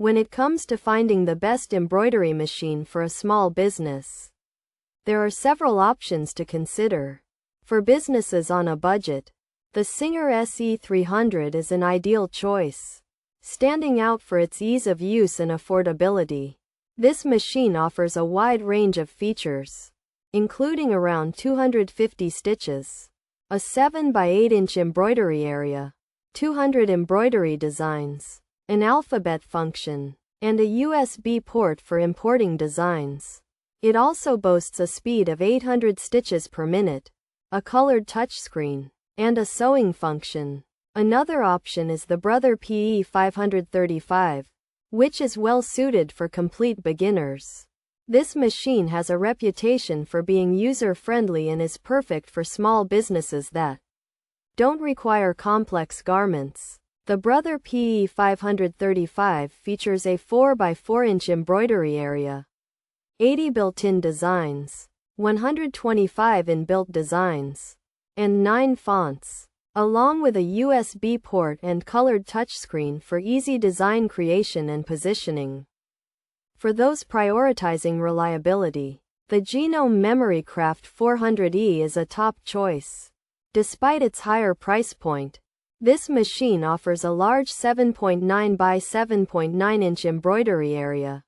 When it comes to finding the best embroidery machine for a small business, there are several options to consider. For businesses on a budget, the Singer SE300 is an ideal choice, standing out for its ease of use and affordability. This machine offers a wide range of features, including around 250 stitches, a 7 by 8 inch embroidery area, 200 embroidery designs, an alphabet function, and a USB port for importing designs. It also boasts a speed of 800 stitches per minute, a colored touchscreen, and a sewing function. Another option is the Brother PE535, which is well suited for complete beginners. This machine has a reputation for being user-friendly and is perfect for small businesses that don't require complex garments. The Brother PE535 features a 4 by 4 inch embroidery area, 80 built-in designs, 125 inbuilt designs, and 9 fonts, along with a USB port and colored touchscreen for easy design creation and positioning. For those prioritizing reliability, the Genome Memory Craft 400E is a top choice. Despite its higher price point, this machine offers a large 7.9 by 7.9 inch embroidery area,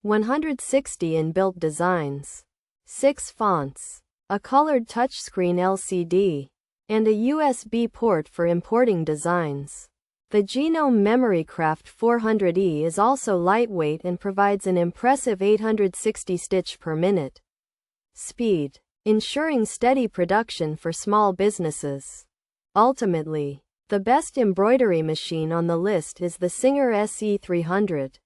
160 inbuilt designs, 6 fonts, a colored touchscreen LCD, and a USB port for importing designs. The Genome Memory Craft 400E is also lightweight and provides an impressive 860 stitch per minute speed, ensuring steady production for small businesses. Ultimately, the best embroidery machine on the list is the Singer SE300.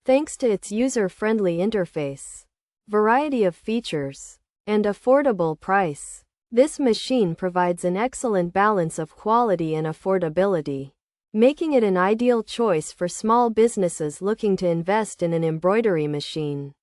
Thanks to its user-friendly interface, variety of features, and affordable price, this machine provides an excellent balance of quality and affordability, making it an ideal choice for small businesses looking to invest in an embroidery machine.